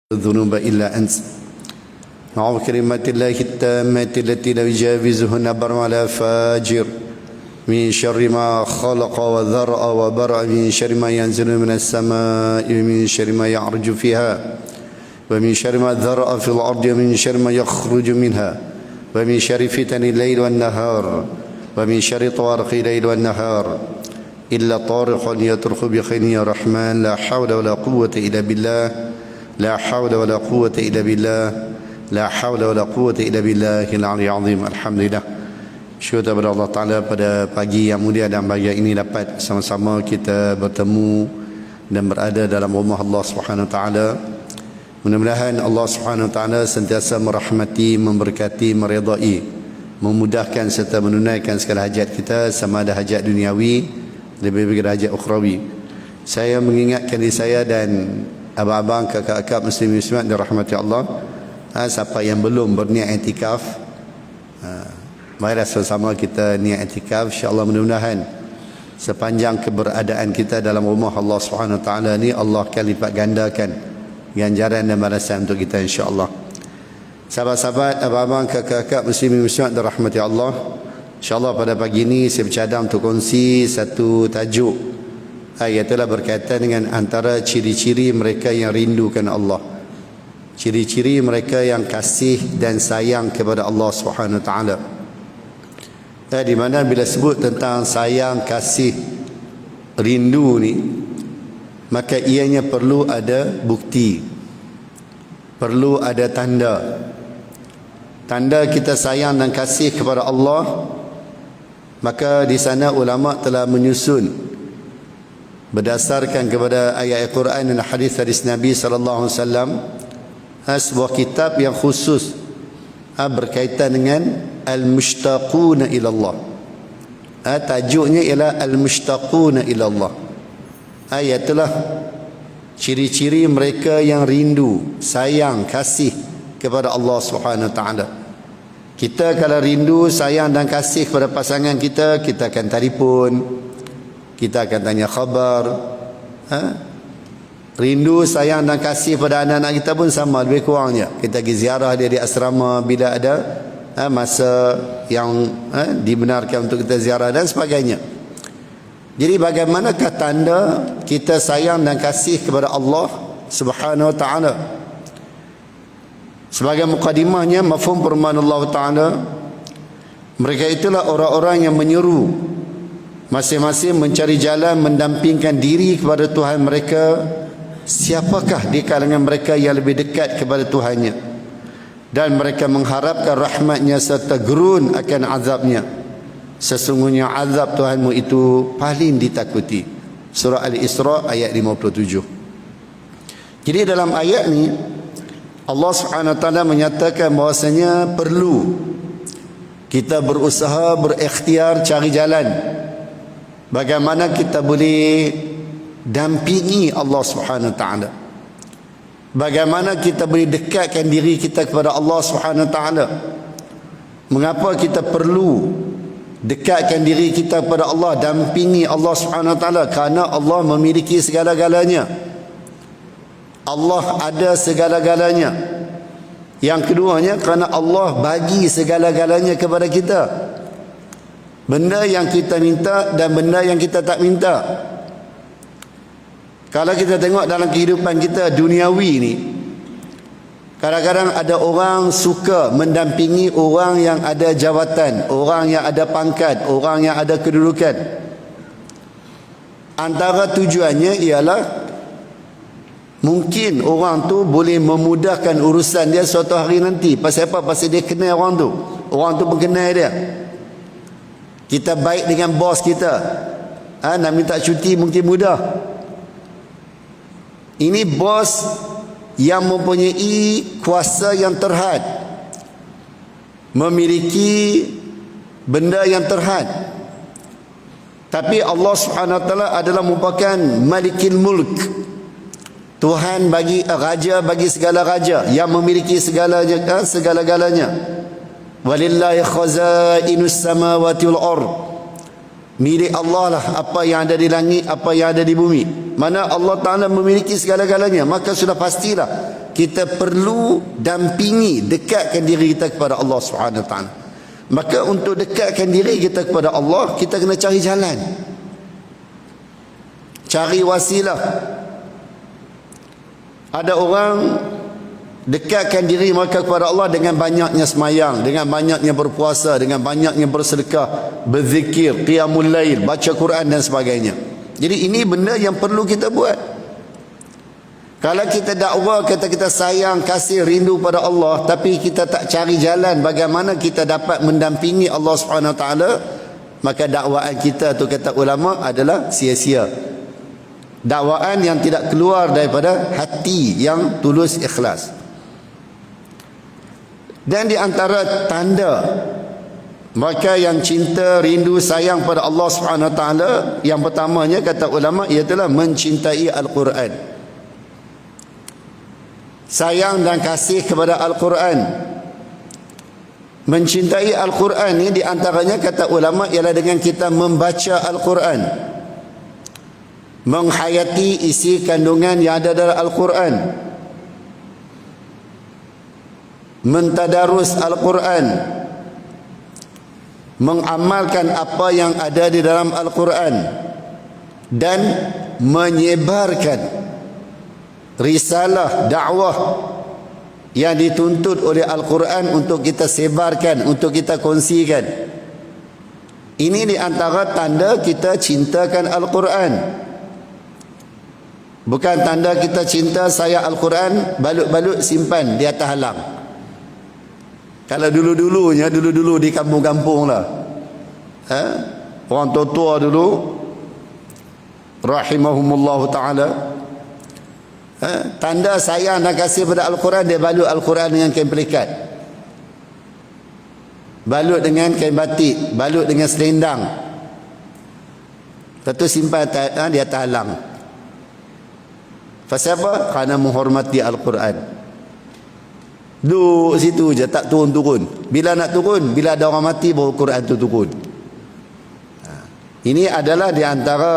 الذنوب إلا أنت. مع كلمات الله التامة التي لا يجاوزهن بر ولا فاجر، من شر ما خلق وذرأ وبرأ، من شر ما ينزل من السماء، ومن شر ما يعرج فيها، ومن شر ما ذرأ في الأرض، ومن شر ما يخرج منها، ومن شر فتن الليل والنهار، ومن شر طوارق الليل والنهار، إلا طارقا يطرق بخير يا رحمن. لا حول ولا قوة إلا بالله، لا حول ولا قوة إلا بالله، لا حول ولا قوة إلا بالله العلي العظيم. Alhamdulillah, syukur kepada Allah Ta'ala pada pagi yang mulia dan bahagia ini dapat sama-sama kita bertemu dan berada dalam rumah Allah Subhanahu Wa Ta'ala. Mudah-mudahan Allah Subhanahu Wa Ta'ala sentiasa merahmati, memberkati, meredai, memudahkan serta menunaikan segala hajat kita, sama ada hajat duniawi lebih-lebih hajat ukhrawi. Saya mengingatkan diri saya dan abang-abang, kakak-kakak muslim muslimat dirahmati Allah, siapa yang belum berniat iktikaf, marilah sama-sama kita niat iktikaf. InsyaAllah mudah-mudahan sepanjang keberadaan kita dalam rumah Allah Subhanahu Wa Taala ni, Allah akan lipat gandakan ganjaran dan balasan untuk kita insya-Allah. Sahabat-sahabat, abang-abang, kakak-kakak muslim muslimat dirahmati Allah, insya-Allah pada pagi ini saya bercadang untuk kongsi satu tajuk, iaitu berkaitan dengan antara ciri-ciri mereka yang rindukan Allah, ciri-ciri mereka yang kasih dan sayang kepada Allah Subhanahu Wa Taala. Di mana bila sebut tentang sayang, kasih, rindu ni, maka ianya perlu ada bukti, perlu ada tanda. Tanda kita sayang dan kasih kepada Allah, maka di sana ulama telah menyusun berdasarkan kepada ayat Al-Quran dan hadis Nabi sallallahu alaihi wasallam sebuah kitab yang khusus berkaitan dengan al-mushtaquna ila Allah. Tajuknya ialah al-mushtaquna ila Allah. Iaitu ciri-ciri mereka yang rindu, sayang, kasih kepada Allah Subhanahu Wa Taala. Kita kalau rindu, sayang dan kasih kepada pasangan kita, kita akan telefon, kita akan tanya khabar. Rindu, sayang dan kasih pada anak-anak kita pun sama, lebih kurangnya kita pergi ziarah dia di asrama bila ada masa yang dibenarkan untuk kita ziarah dan sebagainya. Jadi bagaimanakah tanda kita sayang dan kasih kepada Allah Subhanahu Wa Taala? Sebagai mukadimahnya, mafhum firman Allah Taala, mereka itulah orang-orang yang menyeru masing-masing mencari jalan mendampingkan diri kepada Tuhan mereka. Siapakah di kalangan mereka yang lebih dekat kepada Tuhannya, dan mereka mengharapkan rahmatnya serta gerun akan azabnya. Sesungguhnya azab Tuhanmu itu paling ditakuti. Surah Al-Isra ayat 57. Jadi dalam ayat ni Allah Subhanahu Wa Taala menyatakan bahawasanya perlu kita berusaha, berikhtiar, cari jalan bagaimana kita boleh dampingi Allah Subhanahu Wa Taala, bagaimana kita boleh dekatkan diri kita kepada Allah Subhanahu Wa Taala. Mengapa kita perlu dekatkan diri kita kepada Allah, dampingi Allah Subhanahu Wa Taala? Kerana Allah memiliki segala-galanya, Allah ada segala-galanya. Yang keduanya, kerana Allah bagi segala-galanya kepada kita, benda yang kita minta dan benda yang kita tak minta. Kalau kita tengok dalam kehidupan kita duniawi ni, kadang-kadang ada orang suka mendampingi orang yang ada jawatan, orang yang ada pangkat, orang yang ada kedudukan. Antara tujuannya ialah mungkin orang tu boleh memudahkan urusan dia suatu hari nanti. Pasal apa? Pasal dia kenal orang tu, orang tu pun kenal dia. Kita baik dengan bos kita, nak minta cuti mungkin mudah. Ini bos yang mempunyai kuasa yang terhad, memiliki benda yang terhad. Tapi Allah Subhanahu Wa Taala adalah merupakan Malikil Mulk, Tuhan bagi raja bagi segala raja, yang memiliki segala-galanya. Walillahi khazainus samawati wal ard. Milik Allah lah apa yang ada di langit, apa yang ada di bumi. Mana Allah Ta'ala memiliki segala-galanya, maka sudah pastilah kita perlu dampingi, dekatkan diri kita kepada Allah Subhanahu Wa Taala. Maka untuk dekatkan diri kita kepada Allah, kita kena cari jalan, cari wasilah. Ada orang dekatkan diri mereka kepada Allah dengan banyaknya semayang, dengan banyaknya berpuasa, dengan banyaknya bersedekah, berzikir, qiyamul lail, baca Quran dan sebagainya. Jadi ini benda yang perlu kita buat. Kalau kita dakwa, kata kita sayang, kasih, rindu pada Allah, tapi kita tak cari jalan bagaimana kita dapat mendampingi Allah Subhanahu Wa Taala, maka dakwaan kita tu, kata ulama, adalah sia-sia. Dakwaan yang tidak keluar daripada hati yang tulus ikhlas. Dan di antara tanda mereka yang cinta, rindu, sayang pada Allah Subhanahu Wa Taala, yang pertamanya kata ulama ialah mencintai Al-Quran. Sayang dan kasih kepada Al-Quran. Mencintai Al-Quran ni di antaranya kata ulama ialah dengan kita membaca Al-Quran, menghayati isi kandungan yang ada dalam Al-Quran, mentadarus Al-Quran, mengamalkan apa yang ada di dalam Al-Quran, dan menyebarkan risalah dakwah yang dituntut oleh Al-Quran untuk kita sebarkan, untuk kita kongsikan. Ini di antara tanda kita cintakan Al-Quran. Bukan tanda kita cinta sayang Al-Quran, balut-balut simpan di atas halang. Kalau dulu-dulu di kampung-kampung lah, orang tua-tua dulu rahimahumullah ta'ala, tanda sayang dan kasih pada Al-Quran, dia balut Al-Quran dengan kain pelikat, balut dengan kain batik, balut dengan selendang, lepas tu simpan di atas halang. Pasal apa? Kerana menghormati Al-Quran. Duduk situ je, tak turun-turun. Bila nak turun, bila ada orang mati baru Quran tu turun. Ini adalah di antara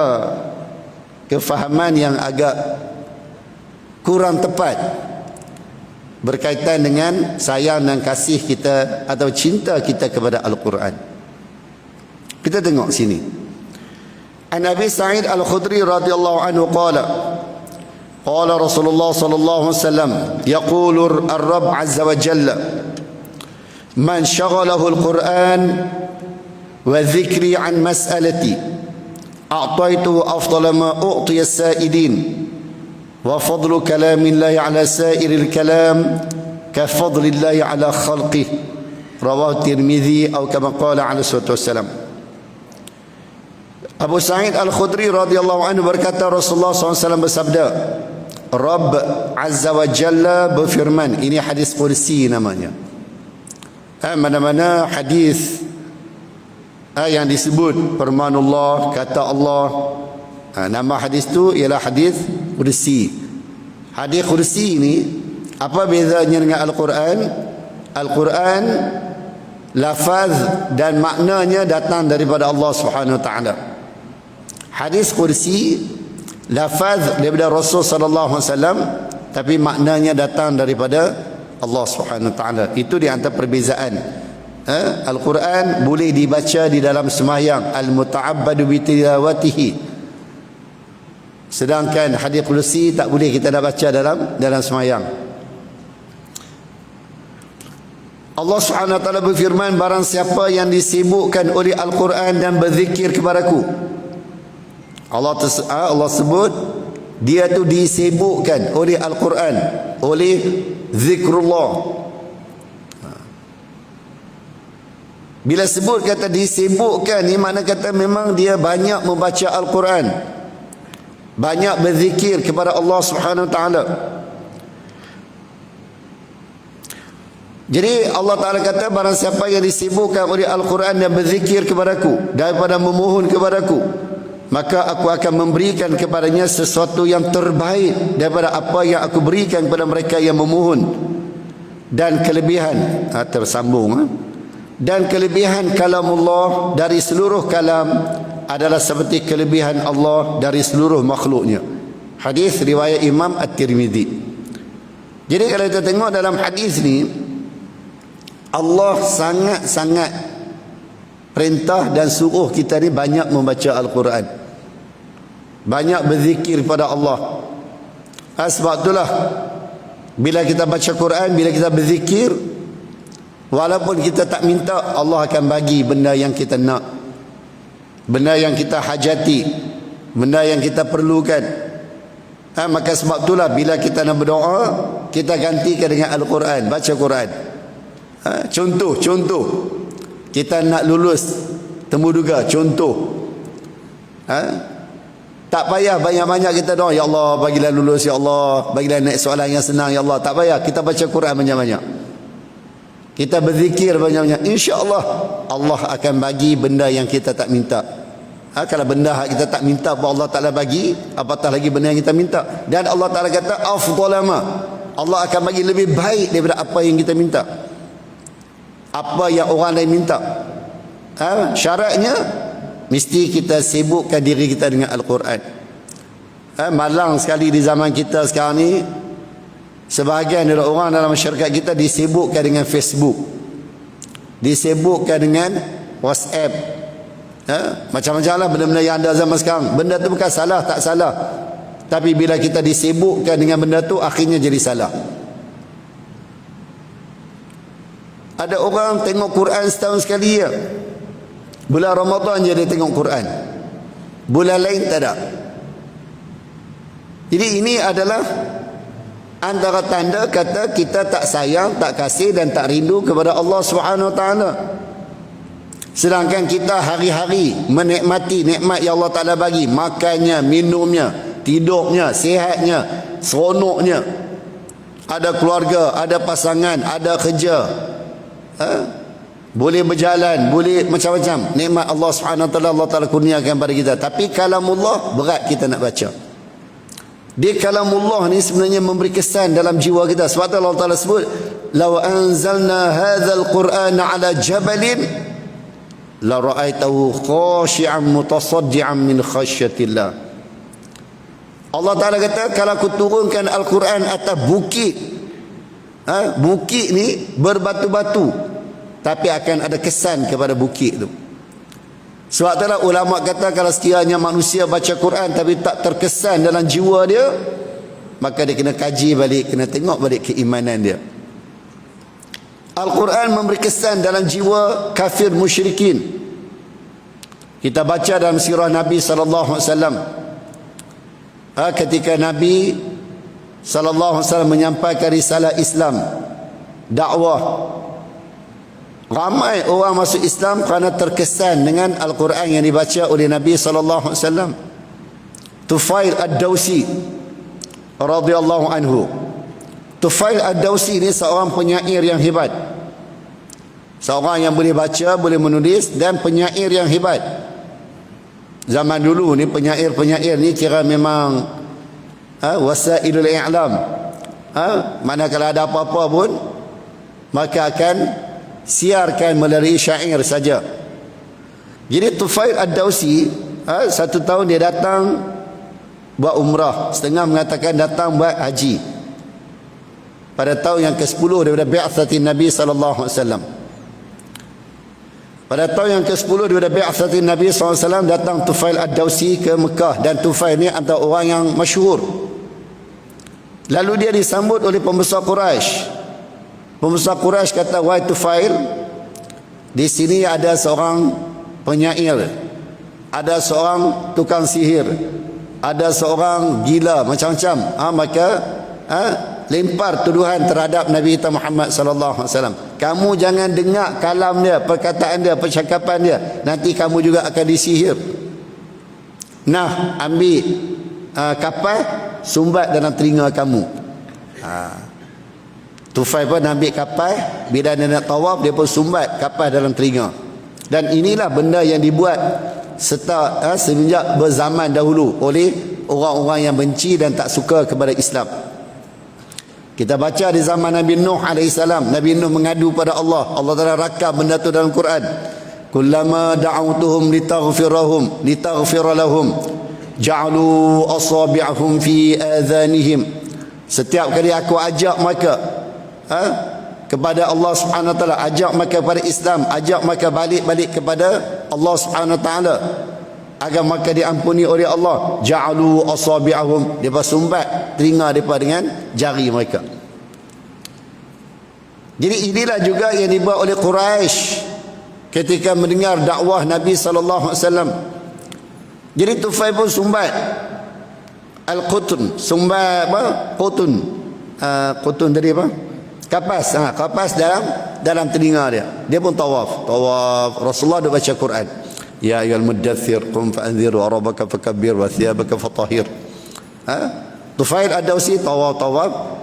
kefahaman yang agak kurang tepat berkaitan dengan sayang dan kasih kita atau cinta kita kepada Al-Quran. Kita tengok sini. An Abi Sa'id Al-Khudri radhiyallahu anhu qala qala Rasulullah sallallahu alaihi wasallam yaqulu ar-Rabb azza wa jalla man shaghalahu al-Quran wa dhikri an mas'alati a'taitu afdala ma u'tiya as-sa'idin wa fadlu kalamillahi ala sa'iril kalam ka fadlillahi ala khalqih rawahu Tirmidzi atau kama qala alaihi wasallam. Abu Sa'id Al-Khudri radhiyallahu anhu berkata Rasulullah SAW bersabda, Rabb Azza wa Jalla berfirman. Ini hadis kursi namanya. Mana-mana hadis yang disebut firmanullah, kata Allah, nama hadis tu ialah hadis kursi. Hadis kursi ni apa bezanya dengan Al-Quran? Al-Quran lafaz dan maknanya datang daripada Allah Subhanahu Wa Taala. Hadis kursi lafaz daripada Rasul sallallahu alaihi wasallam, tapi maknanya datang daripada Allah Subhanahu Wa Taala. Itu di antara perbezaan. Al-Quran boleh dibaca di dalam sembahyang, al-muta'abbadu bi tilawatihi. Sedangkan hadis kursi tak boleh kita nak baca dalam sembahyang. Allah Subhanahu Wa Taala berfirman, barang siapa yang disibukkan oleh Al-Quran dan berzikir kepadaku. Allah sebut dia tu disibukkan oleh Al-Quran, oleh zikrullah. Bila sebut kata disibukkan ni, makna kata memang dia banyak membaca Al-Quran, banyak berzikir kepada Allah Subhanahu Wa Taala. Jadi Allah Ta'ala kata, barang siapa yang disibukkan oleh Al-Quran dan berzikir kepadaku daripada memohon kepadaku, maka aku akan memberikan kepadanya sesuatu yang terbaik daripada apa yang aku berikan kepada mereka yang memohon. Dan kelebihan tersambung dan kelebihan kalamullah dari seluruh kalam adalah seperti kelebihan Allah dari seluruh makhluknya. Hadis riwayat Imam At-Tirmidzi. Jadi kalau kita tengok dalam hadis ni, Allah sangat-sangat perintah dan suruh kita ni banyak membaca Al-Quran, banyak berzikir pada Allah. Sebab itulah bila kita baca Quran, bila kita berzikir, walaupun kita tak minta, Allah akan bagi benda yang kita nak, benda yang kita hajati, benda yang kita perlukan. Maka sebab itulah bila kita nak berdoa, kita gantikan dengan Al-Quran, baca Quran. Contoh kita nak lulus temuduga, contoh, tak payah banyak-banyak kita doa, ya Allah bagilah lulus, ya Allah bagilah naik soalan yang senang, ya Allah. Tak payah, kita baca Quran banyak-banyak, kita berzikir banyak-banyak, insya-Allah Allah akan bagi benda yang kita tak minta. Kalau benda kita tak minta pun Allah Ta'ala bagi, apatah lagi benda yang kita minta. Dan Allah Ta'ala kata afdalama, Allah akan bagi lebih baik daripada apa yang kita minta, apa yang orang lain minta. Syaratnya mesti kita sibukkan diri kita dengan Al-Quran. Malang sekali di zaman kita sekarang ni, sebahagian dari orang dalam masyarakat kita disibukkan dengan Facebook, disibukkan dengan WhatsApp, macam-macam lah benda-benda yang ada zaman sekarang. Benda tu bukan salah, tak salah, tapi bila kita disibukkan dengan benda tu, akhirnya jadi salah. Ada orang tengok Quran setahun sekali ya. Bulan Ramadan je dia tengok Quran, bulan lain tak ada. Jadi ini adalah antara tanda kata kita tak sayang, tak kasih dan tak rindu kepada Allah Subhanahu Wa Taala. Sedangkan kita hari-hari menikmati nikmat yang Allah Ta'ala bagi, makannya, minumnya, tidurnya, sihatnya, seronoknya, ada keluarga, ada pasangan, ada kerja, boleh berjalan, boleh macam-macam nikmat Allah Subhanahu Wa Ta'ala, Allah Ta'ala kurniakan pada kita. Tapi kalamullah berat kita nak baca. Dia kalamullah ni sebenarnya memberi kesan dalam jiwa kita. Sebab tu Allah Ta'ala sebut, law anzalna hadzal qur'ana ala jabalin la ra'aitahu khashi'an mutasaddian min khasyatillah. Allah Ta'ala kata, kalau aku turunkan Al-Quran atas bukit, bukit ni berbatu-batu, tapi akan ada kesan kepada bukit tu. Sebab itulah ulama kata, kalau sekiranya manusia baca Quran tapi tak terkesan dalam jiwa dia, maka dia kena kaji balik, kena tengok balik keimanan dia. Al-Quran memberi kesan dalam jiwa kafir musyrikin. Kita baca dalam sirah Nabi SAW, ketika Nabi SAW menyampaikan risalah Islam, dakwah, ramai orang masuk Islam kerana terkesan dengan Al-Quran yang dibaca oleh Nabi SAW. Tufail Ad-Dawsi radhiyallahu anhu. Tufail Ad-Dawsi ni seorang penyair yang hebat, seorang yang boleh baca, boleh menulis dan penyair yang hebat. Zaman dulu ni penyair-penyair ni kira memang wasailul i'lam. Mana kalau ada apa-apa pun maka akan siarkan melalui syair saja. Jadi Tufail Ad-Dawsi satu tahun dia datang buat umrah, setengah mengatakan datang buat haji, pada tahun yang ke-10 daripada bi'atsatin Nabi sallallahu alaihi wasallam. Pada tahun yang ke-10 daripada bi'atsatin Nabi sallallahu alaihi wasallam, datang Tufail Ad-Dawsi ke Mekah, dan Tufail ni antara orang yang masyhur. Lalu dia disambut oleh pembesar Quraisy. Pembesar Quraisy kata, "Wahai Tufail, di sini ada seorang penyair, ada seorang tukang sihir, ada seorang gila, macam-macam. Maka lempar tuduhan terhadap Nabi kita Muhammad sallallahu alaihi wasallam. Kamu jangan dengar kalam dia, perkataan dia, percakapan dia, nanti kamu juga akan disihir. Nah, ambil kapas, sumbat dalam telinga kamu." Tufail pun ambil kapas, bila dia nak tawaf, dia pun sumbat kapas dalam telinga. Dan inilah benda yang dibuat semenjak berzaman dahulu oleh orang-orang yang benci dan tak suka kepada Islam. Kita baca di zaman Nabi Nuh AS, Nabi Nuh mengadu pada Allah. Allah Ta'ala rakam benda tu dalam Quran. Kullama da'autuhum litaghfira lahum ja'alu asabi'ahum fi adhanihim Setiap kali aku ajak mereka kepada Allah Subhanahu wa taala, ajak mereka kepada Islam, ajak mereka balik kepada Allah Subhanahu wa taala agar mereka diampuni oleh Allah, ja'alu asabi'ahum, depa sumbat telinga depa dengan jari mereka. Jadi inilah juga yang dibuat oleh Quraisy ketika mendengar dakwah Nabi sallallahu alaihi wasallam. Jadi Tufail pun sumbat al-qutun, sumbat apa? Qutun tadi apa? Kapas dalam telinga dia. Dia pun tawaf. Rasulullah dah baca Quran. Ya ayyuhal muddaththir qum fa'anzir wa rabbaka fakabbir wa thiyabaka fatahhir. Tufail ad-Dawsi tawaf.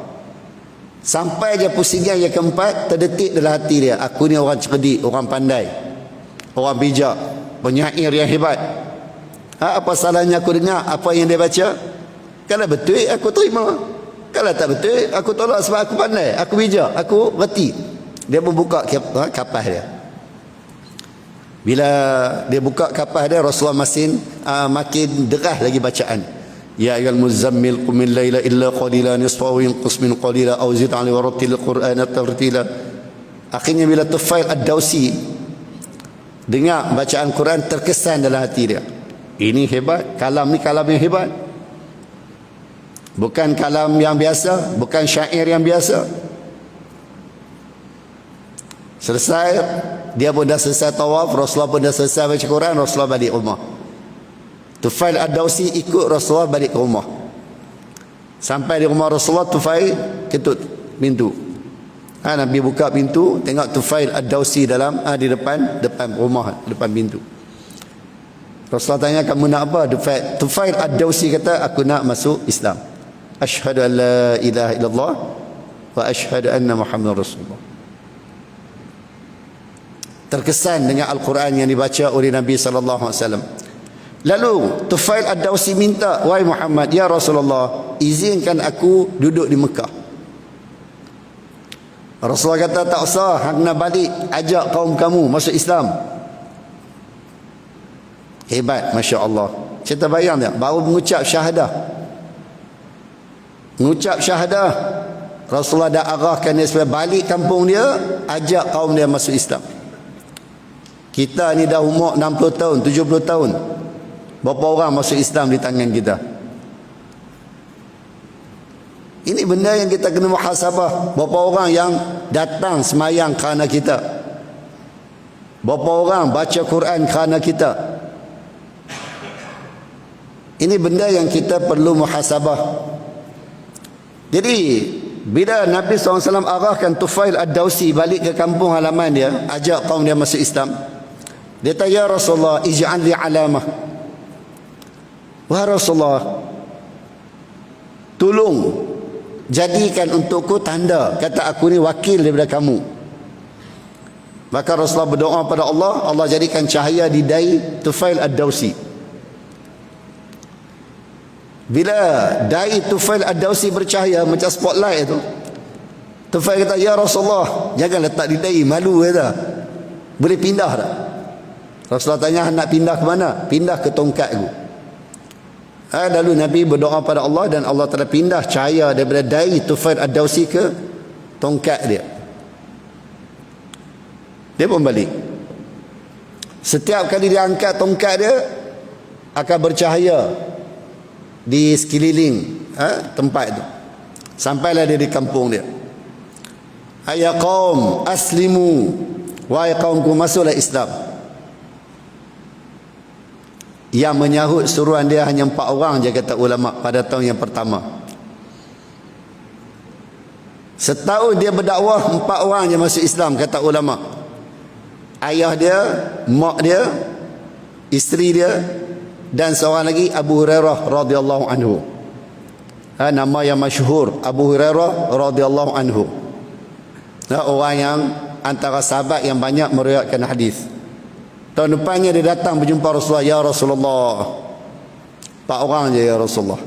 Sampai je pusingan yang keempat terdetik dalam hati dia, aku ni orang cerdik, orang pandai, orang bijak, penyair yang hebat. Apa salahnya aku dengar apa yang dia baca? Kalau betul aku terima, kalau tak betul aku tolak sebab aku pandai, aku bijak, aku reti. Dia membuka kapas dia. Bila dia buka kapas dia, Rasulullah makin deras lagi bacaan. Ya ayyuhal muzammil qum al-laila illa qalilan nisfahu yanqus min qalila aw zid 'alaihi wa rattilil qur'ana tartila. Akhirnya bila Tufail ad-Dawsi dengar bacaan Quran, terkesan dalam hati dia. Ini hebat, kalam ni kalam yang hebat. Bukan kalam yang biasa, bukan syair yang biasa. Selesai, dia pun dah selesai tawaf, Rasulullah pun dah selesai baca Quran, Rasulullah balik rumah. Tufail ad-Dawsi ikut Rasulullah balik ke rumah. Sampai di rumah Rasulullah, Tufail ketuk pintu. Nabi buka pintu, tengok Tufail ad-Dawsi dalam di depan rumah, depan pintu. Rasulullah tanya, kamu nak apa? Tufail ad-Dawsi kata, aku nak masuk Islam. Asyhadu an la ilaha illallah wa asyhadu anna Muhammadar Rasulullah. Terkesan dengan Al-Quran yang dibaca oleh Nabi sallallahu alaihi wasallam. Lalu Tufail ad-Dawsi minta, wahai Muhammad, ya Rasulullah, izinkan aku duduk di Mekah. Rasulullah kata, tak usah, hang nak balik, ajak kaum kamu masuk Islam. Hebat, Masya Allah. Kita bayang tak, baru mengucap syahadah. Mengucap syahadah, Rasulullah dah arahkan dia supaya balik kampung dia, ajak kaum dia masuk Islam. Kita ni dah umur 60 tahun, 70 tahun. Berapa orang masuk Islam di tangan kita? Ini benda yang kita kena muhasabah. Berapa orang yang datang semayang kerana kita? Berapa orang baca Quran kerana kita? Ini benda yang kita perlu muhasabah. Jadi bila Nabi SAW arahkan Tufail ad-Dawsi balik ke kampung halaman dia, ajak kaum dia masuk Islam, dia kata, ya Rasulullah, ij'al li alamah. Wahai Rasulullah, tolong jadikan untukku tanda, kata aku ni wakil daripada kamu. Maka Rasulullah berdoa pada Allah, Allah jadikan cahaya di dahi Tufail ad-Dawsi. Bila dahi Tufail ad-Dawsi bercahaya macam spotlight tu, Tufail kata, ya Rasulullah, jangan letak di dahi, malu kata. Boleh pindah tak? Rasulullah tanya, nak pindah ke mana? Pindah ke tongkatku. Lalu Nabi berdoa pada Allah dan Allah telah pindah cahaya daripada dahi Tufail ad-Dawsi ke tongkat dia. Dia pun balik. Setiap kali dia angkat tongkat dia, akan bercahaya di sekeliling tempat itu. Sampailah dia di kampung dia. Ya qaum aslimu, wahai kaumku, masuklah Islam. Yang menyahut suruhan dia hanya 4 orang je, kata ulama, pada tahun yang pertama. Setahun dia berdakwah, 4 orang je masuk Islam, kata ulama. Ayah dia, mak dia, isteri dia, dan seorang lagi Abu Hurairah radhiyallahu anhu. Nama yang masyhur, Abu Hurairah radhiyallahu anhu. Orang yang antara sahabat yang banyak meriwayatkan hadis. Tahun depannya dia datang berjumpa Rasulullah, ya Rasulullah, 4 orang je ya Rasulullah.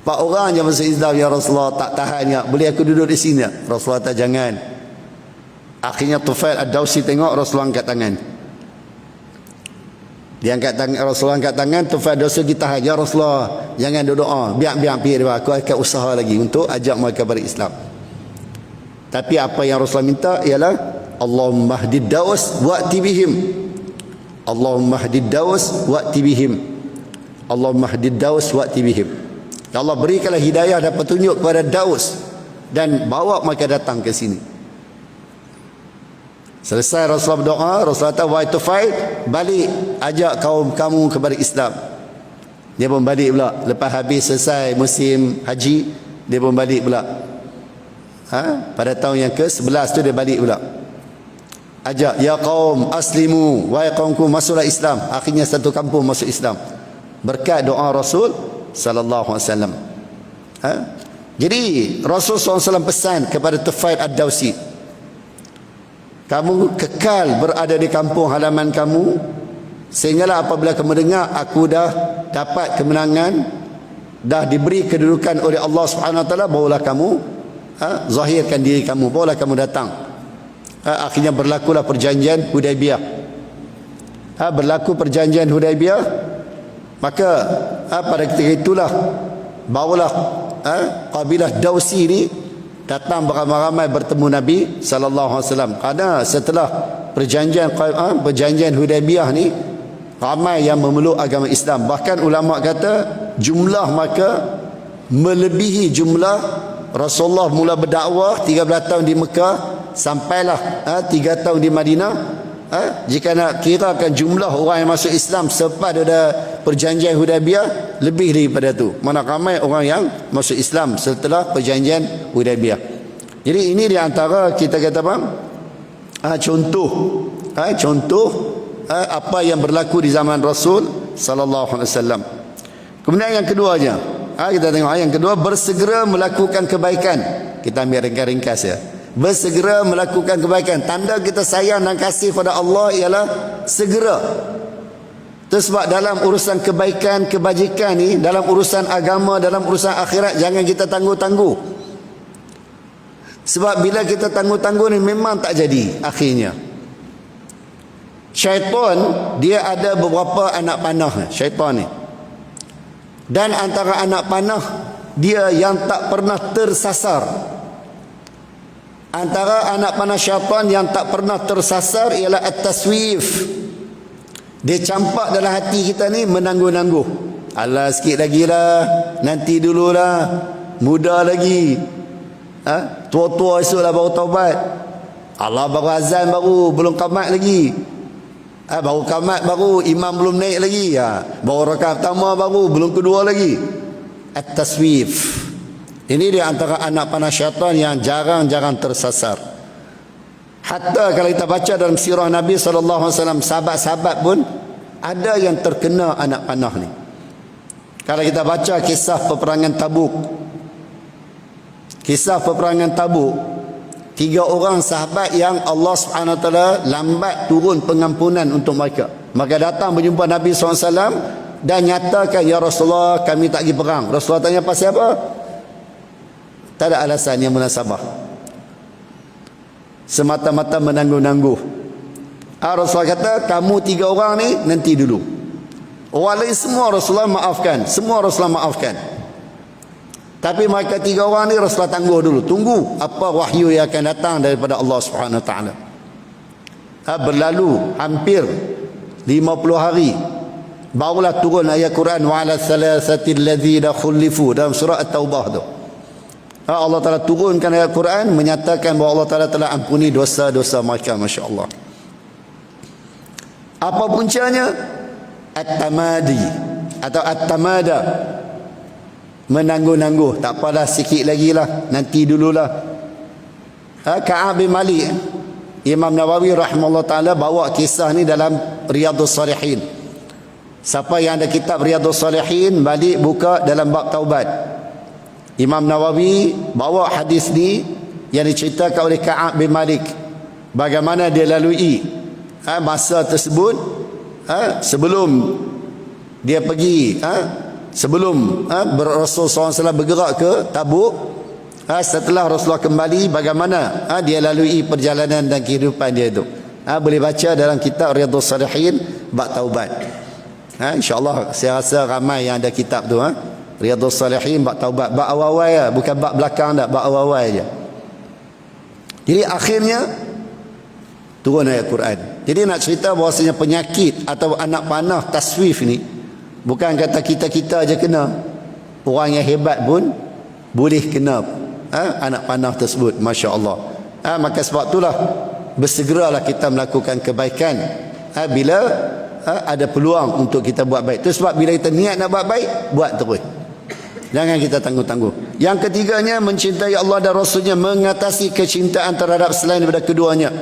4 orang je masuk Islam ya Rasulullah, tak tahan ya, boleh aku duduk di sini? Rasulullah tak, jangan. Akhirnya Tufail ad-Dawsi tengok Rasulullah angkat tangan. Dia angkat tangan, Rasulullah angkat tangan, tufail dosa kita. Ya Rasulullah, jangan doa, biar pergi dia. Aku akan usaha lagi untuk ajak mereka kepada Islam. Tapi apa yang Rasulullah minta ialah Allahumma hdid Daus wa'ti bihim. Allahumma hdid Daus wa'ti bihim. Allahumma hdid Daus wa'ti bihim. Ya Allah, berikanlah hidayah dan petunjuk kepada Daus dan bawa mereka datang ke sini. Selesai Rasulullah berdoa, Rasulullah kata, wahai Tufail, balik ajak kaum kamu kepada Islam. Dia pun balik pula. Lepas habis selesai musim haji, dia pun balik pula. Pada tahun yang ke-11 tu dia balik pula. Ajak, ya kaum aslimu, wahai kaumku masuklah Islam. Akhirnya satu kampung masuk Islam berkat doa Rasul sallallahu alaihi wasallam. Jadi Rasul sallallahu alaihi wasallam pesan kepada Tufail ad-Dausi, kamu kekal berada di kampung halaman kamu sehinggalah apabila kamu dengar aku dah dapat kemenangan, dah diberi kedudukan oleh Allah Subhanahu wa taala, barulah kamu zahirkan diri kamu, barulah kamu datang. Akhirnya berlakulah perjanjian Hudaibiyah. Berlaku perjanjian Hudaibiyah, maka pada ketika itulah barulah kabilah Dausi ni datang beramai-ramai bertemu Nabi sallallahu alaihi wasallam. Kerana setelah perjanjian Hudaibiyah ni ramai yang memeluk agama Islam. Bahkan ulama kata jumlah mereka melebihi jumlah Rasulullah mula berdakwah 13 tahun di Mekah sampailah 3 tahun di Madinah. Jika nak kirakan jumlah orang yang masuk Islam selepas ada perjanjian Hudaibiyah, lebih daripada tu. Mana ramai orang yang masuk Islam setelah perjanjian Hudaibiyah. Jadi ini di antara kita kata bang, contoh apa yang berlaku di zaman Rasul sallallahu alaihi wasallam. Kemudian yang keduanya, kita tengok yang kedua, bersegera melakukan kebaikan. Kita ambil ringkas-ringkas ya. Bersegera melakukan kebaikan. Tanda kita sayang dan kasih pada Allah ialah segera. Itu sebab dalam urusan kebaikan, kebajikan ni, dalam urusan agama, dalam urusan akhirat, jangan kita tangguh-tangguh. Sebab bila kita tangguh-tangguh ni memang tak jadi akhirnya. Syaitan dia ada beberapa anak panah, syaitan ni. Dan antara anak panah dia yang tak pernah tersasar. Antara anak panah syaitan yang tak pernah tersasar ialah at-taswif. Dia campak dalam hati kita ni menangguh-nangguh. Alah sikit lagi lah, nanti dululah, muda lagi, tua-tua esok lah baru taubat. Allah baru azan baru, belum qamat lagi. Baru qamat baru, imam belum naik lagi. Baru rakaat pertama baru, belum kedua lagi. At-taswif. Ini di antara anak panah syaitan yang jarang-jarang tersasar. Hatta kalau kita baca dalam sirah Nabi SAW, sahabat-sahabat pun ada yang terkena anak panah ni. Kalau kita baca kisah peperangan Tabuk, kisah peperangan Tabuk, 3 orang sahabat yang Allah SWT lambat turun pengampunan untuk mereka. Maka datang berjumpa Nabi SAW dan nyatakan, ya Rasulullah, kami tak pergi perang. Rasulullah tanya pasal apa? Tak ada alasan yang munasabah, semata-mata menangguh-nangguh. Rasulullah kata, kamu 3 orang ni nanti dulu. Orang lain semua Rasulullah maafkan, semua Rasulullah maafkan. Tapi mereka 3 orang ni Rasulullah tangguh dulu. Tunggu apa wahyu yang akan datang daripada Allah Subhanahu Wa Taala. Berlalu hampir 50 hari barulah turun ayat Quran wa ala thalathatil ladzina khulifu dalam surah At-Taubah tu. Allah Ta'ala turunkan ayat Quran menyatakan bahawa Allah Ta'ala telah ampuni dosa-dosa mereka. Masya Allah. Apa puncanya? At-tamadi atau at-tamada, menangguh-nangguh. Tak apalah, sikit lagi lah, nanti dululah. Ka'ab bin Malik, Imam Nawawi rahimahullah ta'ala bawa kisah ni dalam Riyadhus Salihin. Siapa yang ada kitab Riyadhus Salihin, balik buka dalam bab taubat. Imam Nawawi bawa hadis ni yang diceritakan oleh Ka'ab bin Malik, bagaimana dia lalui masa tersebut sebelum dia pergi sebelum Rasulullah SAW bergerak ke Tabuk. Setelah Rasulullah kembali, bagaimana dia lalui perjalanan dan kehidupan dia itu. Boleh baca dalam kitab Riyadhus Salihin bab taubat. InsyaAllah saya rasa ramai yang ada kitab tu. Riyadhus Salihin, bab taubat, bab awal-awal ya, bukan bab belakang dah, bab awal-awal je. Jadi akhirnya turun ayat Quran. Jadi nak cerita bahawasanya penyakit atau anak panah taswif ni bukan kata kita-kita aja kena. Orang yang hebat pun boleh kena anak panah tersebut. Masya Allah. Maka sebab itulah bersegeralah kita melakukan kebaikan bila ada peluang untuk kita buat baik. Itu sebab bila kita niat nak buat baik, buat terus. Jangan kita tangguh-tangguh. Yang ketiganya, mencintai Allah dan Rasulnya, mengatasi kecintaan terhadap selain daripada keduanya.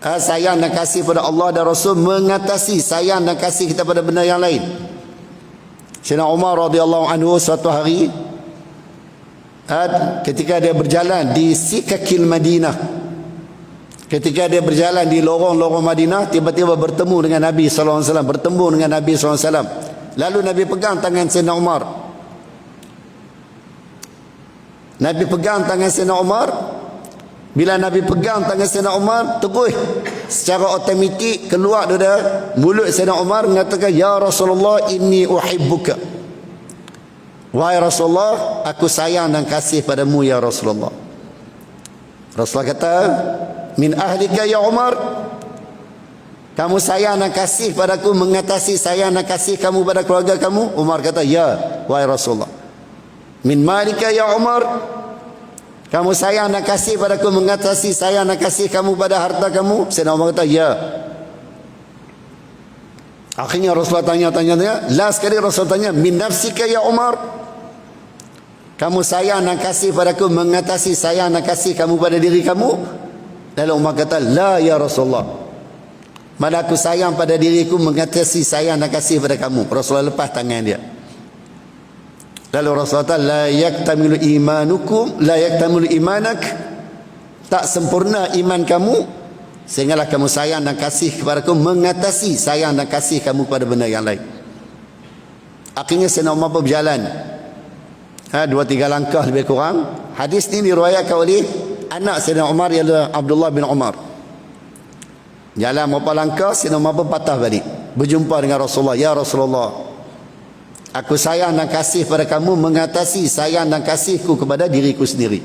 Sayang dan kasih pada Allah dan Rasul mengatasi sayang dan kasih kita pada benda yang lain. Sayyidina Umar radhiyallahu anhu suatu hari ketika dia berjalan di Sikakil Madinah, ketika dia berjalan di lorong-lorong Madinah, tiba-tiba bertemu dengan Nabi SAW, bertemu dengan Nabi SAW. Lalu Nabi pegang tangan Sayyidina Umar. Nabi pegang tangan Sayyidina Umar. Bila Nabi pegang tangan Sayyidina Umar, terus secara otomatik keluar dari mulut Sayyidina Umar mengatakan, "Ya Rasulullah, inni uhibbuka." Wahai Rasulullah, aku sayang dan kasih padamu ya Rasulullah. Rasulullah kata, "Min ahlika ya Umar." Kamu sayang dan kasih padaku mengatasi sayang dan kasih kamu pada keluarga kamu? Umar kata, "Ya, wahai Rasulullah." "Min malika ya Umar." Kamu sayang dan kasih padaku mengatasi sayang dan kasih kamu pada harta kamu? Sayyidina Umar kata, "Ya." Akhirnya Rasulullah tanya. Last sekali Rasulullah tanya, "Min nafsika ya Umar." Kamu sayang dan kasih padaku mengatasi sayang dan kasih kamu pada diri kamu? Lalu Umar kata, "La ya Rasulullah." Mana aku sayang pada diriku mengatasi sayang dan kasih pada kamu. Rasulullah lepas tangan dia. Lalu Rasulullah kata, "La yaktamilu imanukum, la yaktamilu imanak." Tak sempurna iman kamu sehinggalah kamu sayang dan kasih kepadaku mengatasi sayang dan kasih kamu pada benda yang lain. Akhirnya Sayyidina Umar berjalan 2-3 langkah lebih kurang. Hadis ini diriwayatkan oleh anak Sayyidina Umar, ialah Abdullah bin Umar. Jalan beberapa langkah, Sayyidina Umar pun patah balik, berjumpa dengan Rasulullah. "Ya Rasulullah, aku sayang dan kasih pada kamu mengatasi sayang dan kasihku kepada diriku sendiri."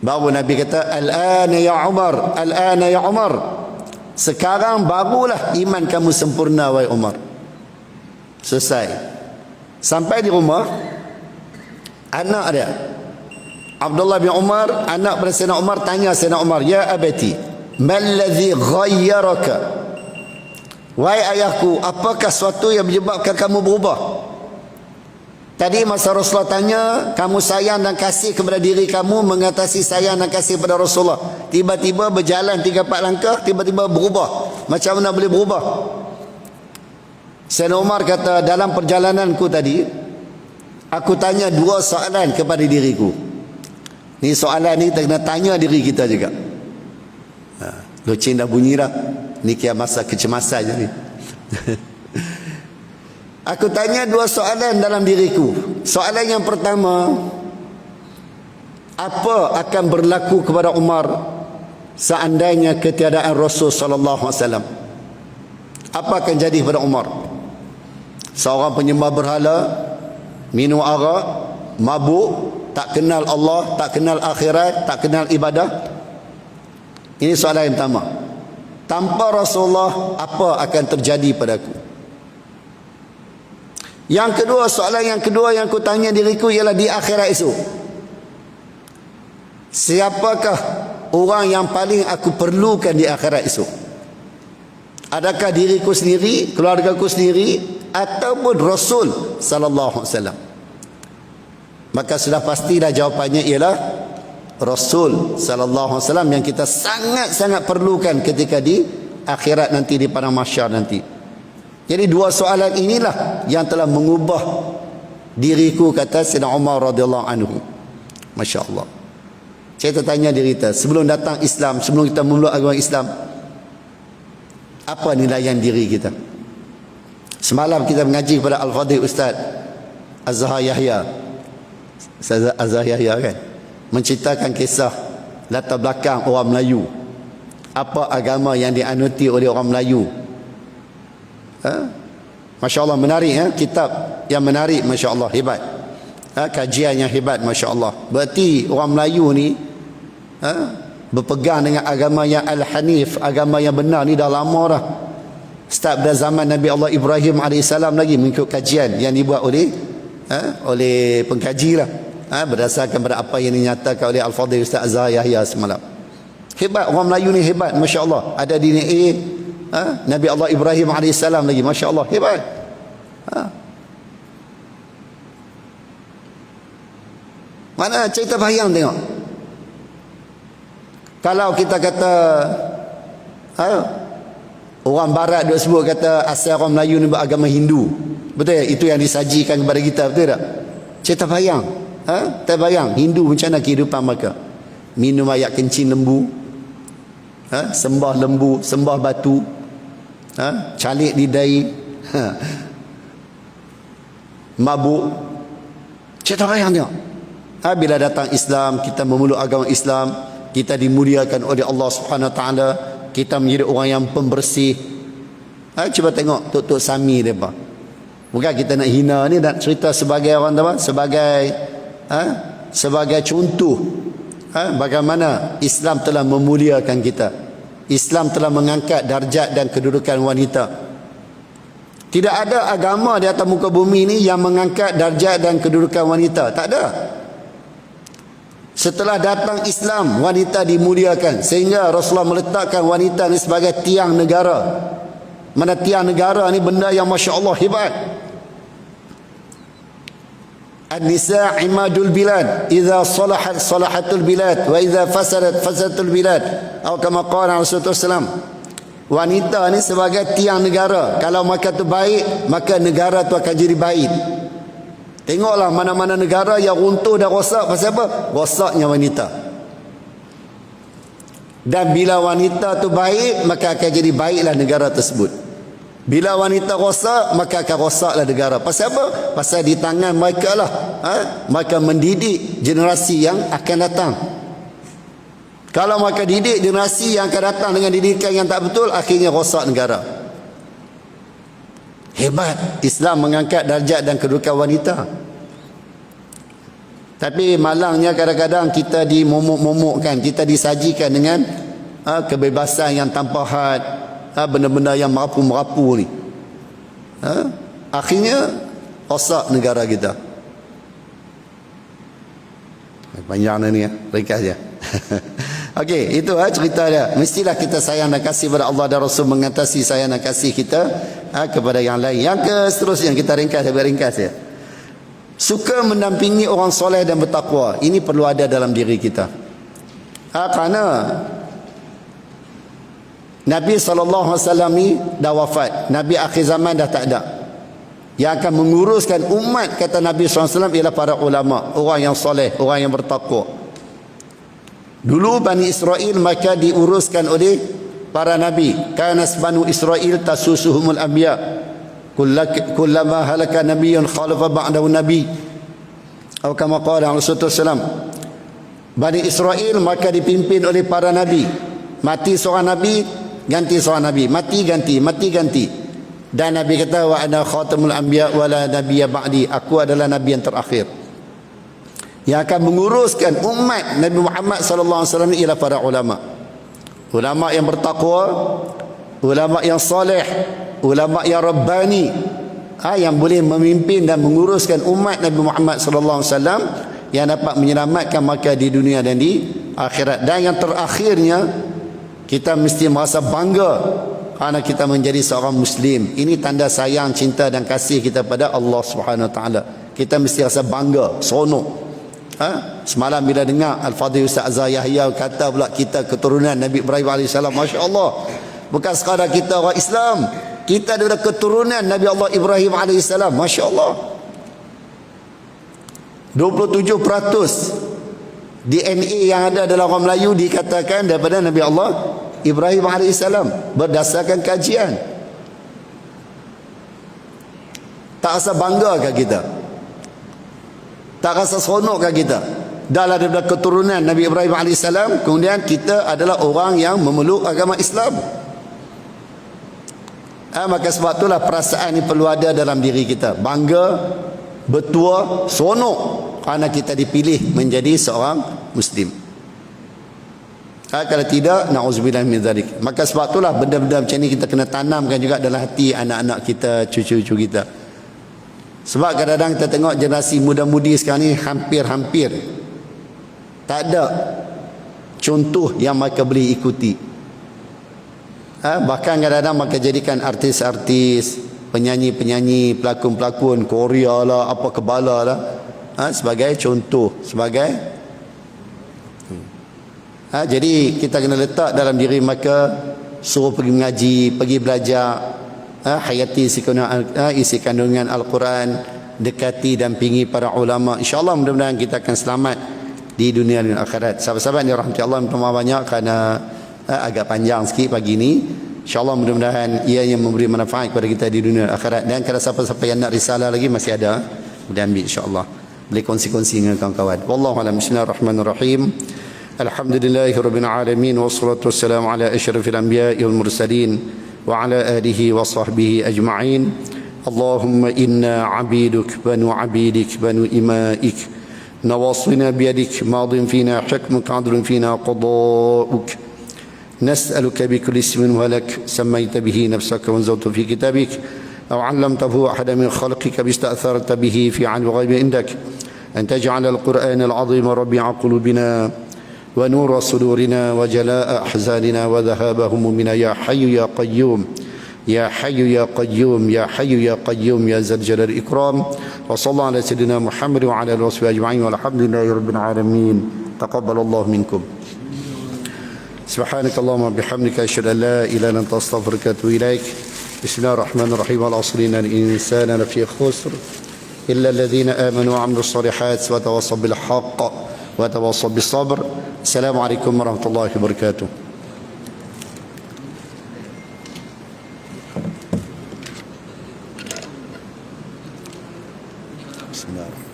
Baru Nabi kata, "Al-ana ya Umar, al-ana ya Umar." Sekarang barulah iman kamu sempurna wahai Umar. Selesai. Sampai di rumah, anak dia Abdullah bin Umar, anak pada Sayyidina Umar, tanya Sayyidina Umar, "Ya abati, mallazi ghayyaraka?" Wahai ayahku, apakah sesuatu yang menyebabkan kamu berubah? Tadi masa Rasulullah tanya, kamu sayang dan kasih kepada diri kamu mengatasi sayang dan kasih kepada Rasulullah. Tiba-tiba berjalan 3-4 langkah, tiba-tiba berubah. Macam mana boleh berubah? Sayyidina Umar kata, dalam perjalananku tadi, aku tanya 2 soalan kepada diriku. Ni soalan ni kita kena tanya diri kita juga. Loceng dah bunyi dah. Ni kira masa kecemasan je ni. Aku tanya 2 soalan dalam diriku. Soalan yang pertama, apa akan berlaku kepada Umar seandainya ketiadaan Rasul sallallahu alaihi wasallam? Apa akan jadi kepada Umar? Seorang penyembah berhala, minum arak, mabuk, tak kenal Allah, tak kenal akhirat, tak kenal ibadah. Ini soalan yang pertama. Tanpa Rasulullah, apa akan terjadi padaku? Yang kedua, soalan yang kedua yang aku tanya diriku ialah di akhirat esok, siapakah orang yang paling aku perlukan di akhirat esok? Adakah diriku sendiri, keluargaku sendiri, ataupun Rasul sallallahu alaihi wasallam? Maka sudah pastilah jawapannya ialah Rasul sallallahu alaihi wasallam yang kita sangat-sangat perlukan ketika di akhirat nanti, di padang mahsyar nanti. Jadi 2 soalan inilah yang telah mengubah diriku, kata Sayyidina Umar radhiyallahu anhu. Masya-Allah. Saya tanya diri kita, sebelum datang Islam, sebelum kita memeluk agama Islam, apa nilaian diri kita? Semalam kita mengaji kepada Al-Fadhil Ustaz Azhar Yahya. Ustaz Azhar Yahya kan menceritakan kisah latar belakang orang Melayu. Apa agama yang dianuti oleh orang Melayu? Masya Allah, menarik kitab yang menarik, Masya Allah, hebat. Kajian yang hebat, Masya Allah. Berarti orang Melayu ni berpegang dengan agama yang Al-Hanif, agama yang benar ni dah lama dah. Start pada zaman Nabi Allah Ibrahim AS lagi, mengikut kajian yang dibuat oleh pengkaji lah, berdasarkan pada apa yang dinyatakan oleh Al-Fadhil Ustaz Azhar Yahya semalam. Hebat, orang Melayu ni hebat, Masya Allah. Ada DNA Nabi Allah Ibrahim AS lagi, Masya Allah, hebat. Mana cerita bayang tengok. Kalau kita kata orang barat dia sebut kata asal orang Melayu ni beragama Hindu, betul ya? Itu yang disajikan kepada kita, betul tak? Cerita bayang, terbayang Hindu macam mana kehidupan mereka. Minum air kencing lembu, sembah lembu, sembah batu, calik lidai, mabuk. Cerita bayang tengok. Bila datang Islam, kita memeluk agama Islam, kita dimuliakan oleh Allah Subhanahu Wa Taala, kita menjadi orang yang pembersih. Cuba tengok Tok Sami mereka. Bukan kita nak hina ni, nak cerita sebagai orang apa? Sebagai contoh bagaimana Islam telah memuliakan kita. Islam telah mengangkat darjat dan kedudukan wanita. Tidak ada agama di atas muka bumi ni yang mengangkat darjat dan kedudukan wanita. Tak ada. Setelah datang Islam, wanita dimuliakan, sehingga Rasulullah meletakkan wanita ni sebagai tiang negara. Mana tiang negara ni benda yang Masya Allah hebat. An-nisa' imadul bilad, idza salahat salahatul bilad, wa idza fasadat fasadatul bilad, atau kama qala Rasulullah SAW. Wanita ni sebagai tiang negara. Kalau mereka tu baik, maka negara tu akan jadi baik. Tengoklah mana-mana negara yang runtuh dan rosak. Pasal apa? Rosaknya wanita. Dan bila wanita tu baik, maka akan jadi baiklah negara tersebut. Bila wanita rosak, maka akan rosaklah negara. Pasal apa? Pasal di tangan mereka lah, mereka mendidik generasi yang akan datang. Kalau mereka didik generasi yang akan datang dengan didikan yang tak betul, akhirnya rosak negara. Hebat, Islam mengangkat darjat dan kedudukan wanita. Tapi malangnya kadang-kadang kita dimomok-momokkan, kita disajikan dengan kebebasan yang tanpa had, benda-benda yang merapu-merapu ni. Akhirnya rosak negara kita. Panjang ni ringkas je. Okey, itu cerita dia. Mestilah kita sayang dan kasih kepada Allah dan Rasul mengatasi sayang dan kasih kita kepada yang lain. Yang seterusnya kita ringkas ya. Suka mendampingi orang soleh dan bertakwa. Ini perlu ada dalam diri kita. Kerana Nabi SAW ni dah wafat. Nabi akhir zaman dah tak ada. Yang akan menguruskan umat, kata Nabi SAW, ialah para ulama, orang yang soleh, orang yang bertakwa. Dulu Bani Israel mereka diuruskan oleh para nabi. Kanas Banu Israel tasusuhumul anbiya. Kullama halaka nabiyyun khalafa ba'dahu nabi. Atau kama qala Rasulullah SAW. Bani Israel mereka dipimpin oleh para nabi. Mati seorang nabi, ganti seorang nabi. Mati ganti. Dan Nabi kata, wa ana khatamul anbiya wa la nabiyya ba'di. Aku adalah nabi yang terakhir. Yang akan menguruskan umat Nabi Muhammad SAW ialah para ulama. Ulama yang bertakwa, ulama yang soleh, ulama yang rabbani, yang boleh memimpin dan menguruskan umat Nabi Muhammad SAW, yang dapat menyelamatkan mereka di dunia dan di akhirat. Dan yang terakhirnya, kita mesti merasa bangga kerana kita menjadi seorang Muslim. Ini tanda sayang, cinta dan kasih kita pada Allah Subhanahu Wa Taala. Kita mesti rasa bangga, seronok. Semalam bila dengar Al-Fadhil Ustaz Azhar Yahya kata pula kita keturunan Nabi Ibrahim AS, Masya Allah. Bukan sekadar kita orang Islam, kita adalah keturunan Nabi Allah Ibrahim AS, Masya Allah. 27% DNA yang ada dalam orang Melayu dikatakan daripada Nabi Allah Ibrahim AS, berdasarkan kajian. Tak rasa bangga ke kita? Tak rasa seronokkah kita? Dalam daripada keturunan Nabi Ibrahim AS, kemudian kita adalah orang yang memeluk agama Islam. Maka sebab itulah perasaan ini perlu ada dalam diri kita. Bangga, bertua, seronok kerana kita dipilih menjadi seorang Muslim. Kalau tidak, na'udzubillah min dzalik. Maka sebab itulah benda-benda macam ni kita kena tanamkan juga dalam hati anak-anak kita, cucu-cucu kita. Sebab kadang-kadang kita tengok generasi muda-mudi sekarang ni hampir-hampir tak ada contoh yang mereka boleh ikuti. Bahkan kadang-kadang mereka jadikan artis-artis, penyanyi-penyanyi, pelakon-pelakon Korea lah, apa kebala lah, sebagai contoh, sebagai jadi kita kena letak dalam diri mereka, suruh pergi mengaji, pergi belajar, hayati isi kandungan Al-Quran, dekati dan pingi para ulama. InsyaAllah mudah-mudahan kita akan selamat di dunia dan akhirat. Sahabat-sahabat yang rahmati Allah, minta maaf banyak kerana agak panjang sikit pagi ni. InsyaAllah mudah-mudahan ia yang memberi manfaat kepada kita di dunia dan akhirat. Dan kalau siapa-siapa yang nak risalah lagi masih ada, boleh ambil insyaAllah, boleh kongsi-kongsi dengan kawan-kawan. Wallahualam. Bismillahirrahmanirrahim. Alhamdulillahirabbil alamin wassalatu wassalamu ala asyrafil anbiya'i wal mursalin wa ala alihi wa sahbihi ajma'in. Allahumma inna 'abiduk banu 'abidik banu ima'ik nawasina biyadik madin fina hukmuk 'adlun fina qada'uk. Nas'aluka bi kulli ismin walak sammaita bihi nafsaka wa anzalta fi kitabik aw 'allamtahu ahadan min khalqika bista'tharta bihi fi 'ilmi ghaibi indak an taj'ala al-Qur'ana al-'azima rabi'a qulubina ونور صدورنا وجلاء أحزاننا وذهاب همومنا يا حي يا قيوم يا حي يا قيوم يا حي يا قيوم يا ذا الجلال والإكرام. وصلى الله على سيدنا محمد وعلى آله وصحبه أجمعين والحمد لله رب العالمين. تقبل الله منكم. سبحانك اللهم وبحمدك أشهد أن لا إله إلا أنت أستغفرك وأتوب إليك. بسم الله الرحمن الرحيم. والعصر إن الإنسان لفي خسر إلا الذين آمنوا وعملوا الصالحات وتواصوا بالحق وتواصوا بالصبر. السلام عليكم ورحمة الله وبركاته. بسم الله.